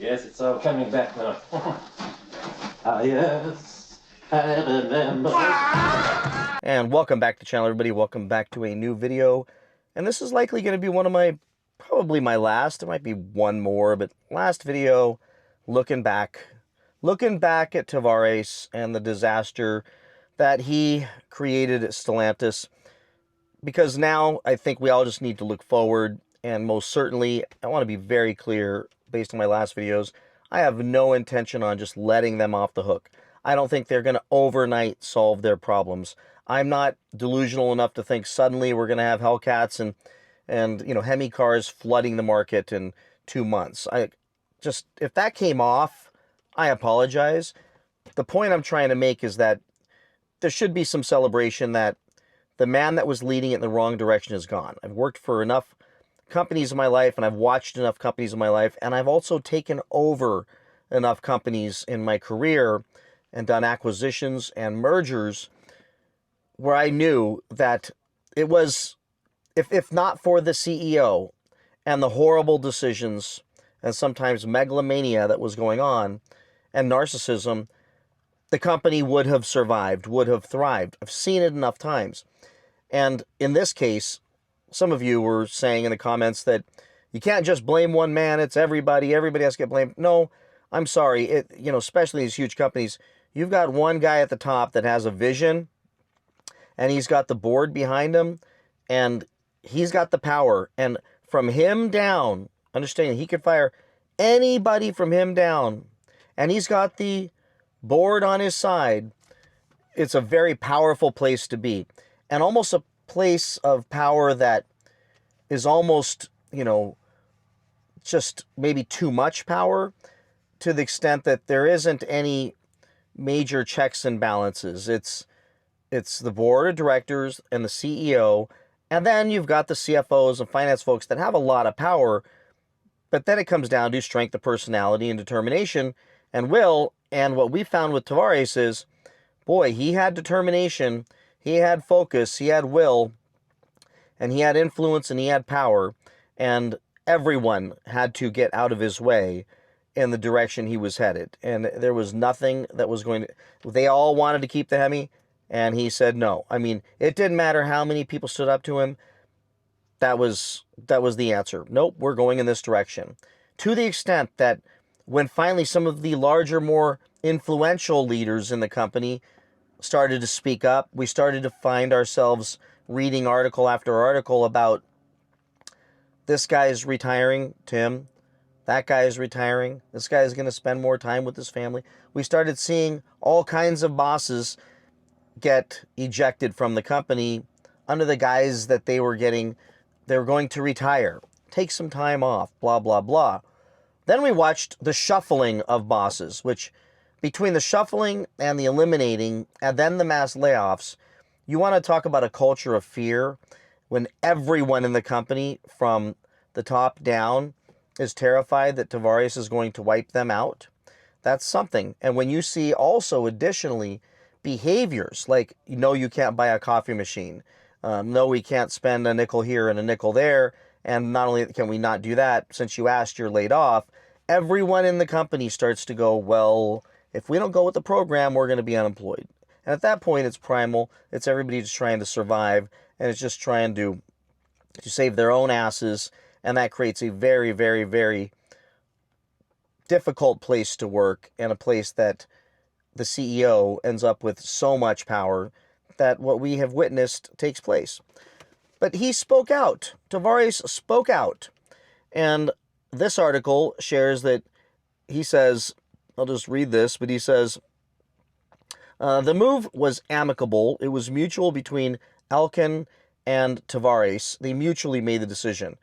Yes, it's all coming back now. Ah, yes, I remember. And welcome back to the channel, everybody. Welcome back to a new video. And this is likely going to be one of my, probably my last. There might be one more, but last video looking back at Tavares and the disaster that he created at Stellantis. Because now I think we all just need to look forward. And most certainly, I want to be very clear, based on my last videos, I have no intention on just letting them off the hook. I don't think they're going to overnight solve their problems. I'm not delusional enough to think suddenly we're going to have Hellcats and Hemi cars flooding the market in 2 months. If that came off, I apologize. The point I'm trying to make is that there should be some celebration that the man that was leading it in the wrong direction is gone. I've worked for enough companies in my life, and I've watched enough companies in my life, and I've also taken over enough companies in my career and done acquisitions and mergers where I knew that it was, if not for the CEO and the horrible decisions and sometimes megalomania that was going on and narcissism, the company would have survived, would have thrived. I've seen it enough times. And in this case, some of you were saying in the comments that you can't just blame one man, it's everybody has to get blamed. No, I'm sorry, especially these huge companies, you've got one guy at the top that has a vision, and he's got the board behind him, and he's got the power. And from him down, understand, he could fire anybody from him down, and he's got the board on his side. It's a very powerful place to be, and almost a place of power that is almost, just maybe too much power, to the extent that there isn't any major checks and balances. It's the board of directors and the CEO, and then you've got the CFOs and finance folks that have a lot of power, but then it comes down to strength of personality and determination and will. And what we found with Tavares is, boy, he had determination, he had focus, he had will, and he had influence, and he had power, and everyone had to get out of his way in the direction he was headed. And there was nothing that was going to... They all wanted to keep the Hemi, and he said no. I mean, it didn't matter how many people stood up to him. That was the answer. Nope, we're going in this direction. To the extent that when finally some of the larger, more influential leaders in the company started to speak up, we started to find ourselves reading article after article about this guy's retiring, Tim. That guy is retiring. This guy is going to spend more time with his family. We started seeing all kinds of bosses get ejected from the company under the guise that they were going to retire, take some time off, blah, blah, blah. Then we watched the shuffling of bosses, which between the shuffling and the eliminating and then the mass layoffs, you want to talk about a culture of fear when everyone in the company from the top down is terrified that Tavares is going to wipe them out. That's something. And when you see also additionally behaviors like, you can't buy a coffee machine. No, we can't spend a nickel here and a nickel there. And not only can we not do that, since you asked, you're laid off. Everyone in the company starts to go, well, if we don't go with the program, we're going to be unemployed. And at that point, it's primal. It's everybody just trying to survive, and it's just trying to save their own asses. And that creates a very, very, very difficult place to work, and a place that the CEO ends up with so much power that what we have witnessed takes place. But he spoke out. Tavares spoke out. And this article shares that he says, I'll just read this, but he says, the move was amicable. It was mutual between Elkin and Tavares. They mutually made the decision.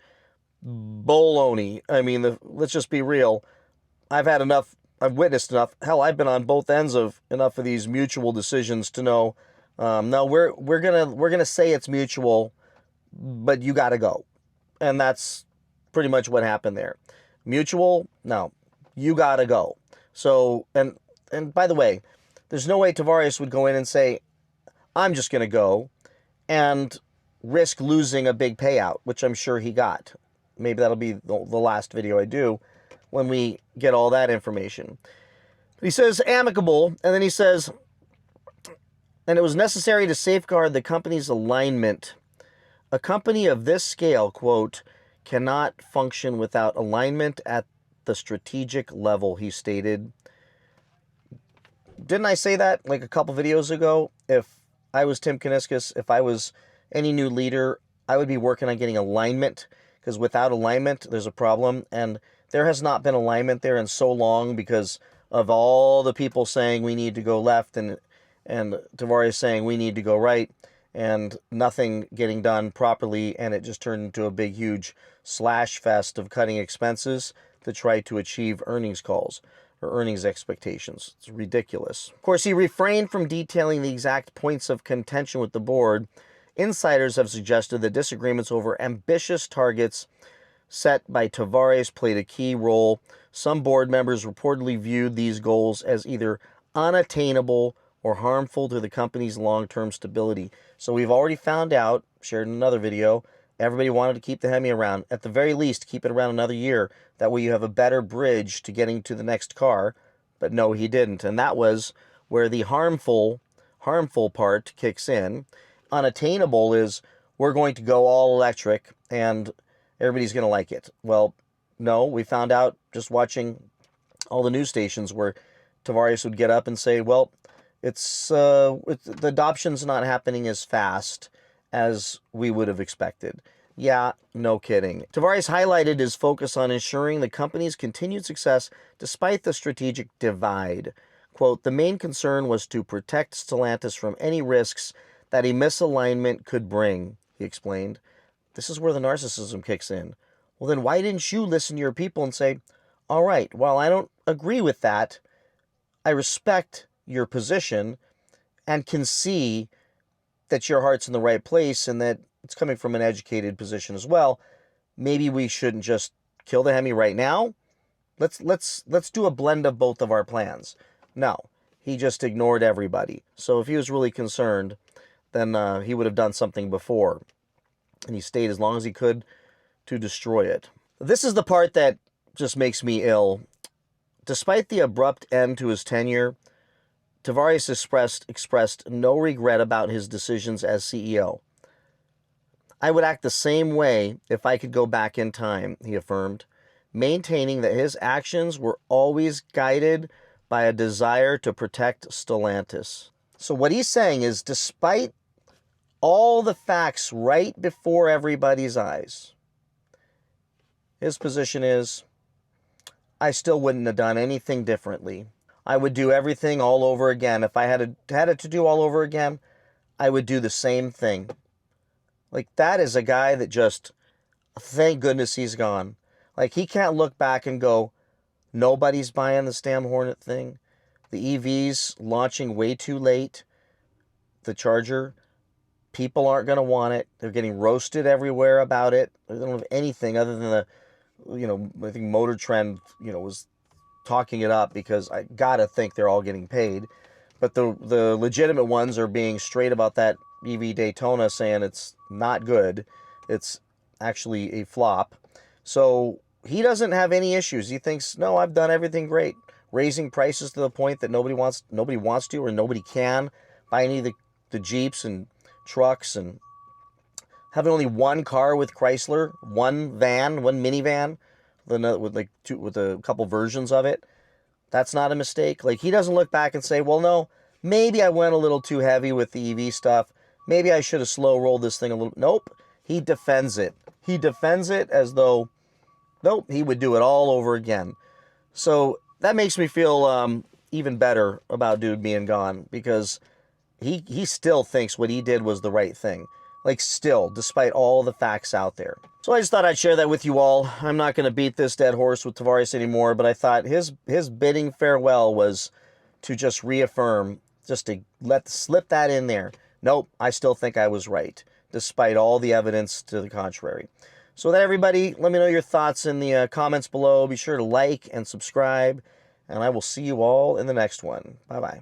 Baloney. I mean, let's just be real. I've witnessed enough. Hell, I've been on both ends of enough of these mutual decisions to know, no, we're gonna say it's mutual, but you got to go. And that's pretty much what happened there. Mutual, no, you got to go. So, and by the way, there's no way Tavares would go in and say, I'm just going to go, and risk losing a big payout, which I'm sure he got. maybe that'll be the last video I do when we get all that information. He says amicable, and then he says, and it was necessary to safeguard the company's alignment. A company of this scale, quote, cannot function without alignment at the strategic level, he stated. Didn't I say that like a couple videos ago? If I was Tim Kuniskis, if I was any new leader, I would be working on getting alignment, because without alignment, there's a problem. And there has not been alignment there in so long because of all the people saying we need to go left and Tavares saying we need to go right, and nothing getting done properly, and it just turned into a big, huge slash fest of cutting expenses to try to achieve earnings calls or earnings expectations. It's ridiculous. Of course, he refrained from detailing the exact points of contention with the board. Insiders have suggested that disagreements over ambitious targets set by Tavares played a key role. Some board members reportedly viewed these goals as either unattainable or harmful to the company's long-term stability. So we've already found out, shared in another video, everybody wanted to keep the Hemi around. At the very least, keep it around another year. That way you have a better bridge to getting to the next car. But no, he didn't. And that was where the harmful part kicks in. Unattainable is we're going to go all electric and everybody's going to like it. Well, no, we found out just watching all the news stations where Tavares would get up and say, well, the adoption's not happening as fast as we would have expected. Yeah, no kidding. Tavares highlighted his focus on ensuring the company's continued success despite the strategic divide. Quote, the main concern was to protect Stellantis from any risks that a misalignment could bring, he explained. This is where the narcissism kicks in. Well, then why didn't you listen to your people and say, all right, while I don't agree with that, I respect your position and can see that your heart's in the right place and that it's coming from an educated position as well. Maybe we shouldn't just kill the Hemi right now. Let's do a blend of both of our plans. No, he just ignored everybody. So if he was really concerned, then he would have done something before. And he stayed as long as he could to destroy it. This is the part that just makes me ill. Despite the abrupt end to his tenure, Tavares expressed no regret about his decisions as CEO. I would act the same way if I could go back in time, he affirmed, maintaining that his actions were always guided by a desire to protect Stellantis. So what he's saying is, despite all the facts right before everybody's eyes, his position is, I still wouldn't have done anything differently. I would do everything all over again. If I had it to do all over again, I would do the same thing. Like, that is a guy that just, thank goodness he's gone. Like, he can't look back and go, nobody's buying the Stam Hornet thing. The EV's launching way too late. The Charger, people aren't going to want it. They're getting roasted everywhere about it. They don't have anything other than I think Motor Trend, was talking it up because I gotta think they're all getting paid. But the legitimate ones are being straight about that EV Daytona, saying it's not good. It's actually a flop. So he doesn't have any issues. He thinks, no, I've done everything great. Raising prices to the point that nobody wants to or nobody can buy any of the Jeeps and trucks, and having only one car with Chrysler, one minivan, with a couple versions of it. That's not a mistake. Like, he doesn't look back and say, well, no, maybe I went a little too heavy with the EV stuff. Maybe I should have slow rolled this thing a little. Nope. He defends it. He defends it as though, nope, he would do it all over again. So that makes me feel even better about dude being gone, because he still thinks what he did was the right thing. Like, still, despite all the facts out there. So I just thought I'd share that with you all. I'm not going to beat this dead horse with Tavares anymore, but I thought his bidding farewell was to just reaffirm, just to slip that in there. Nope, I still think I was right, despite all the evidence to the contrary. So with that, everybody, let me know your thoughts in the comments below. Be sure to like and subscribe, and I will see you all in the next one. Bye-bye.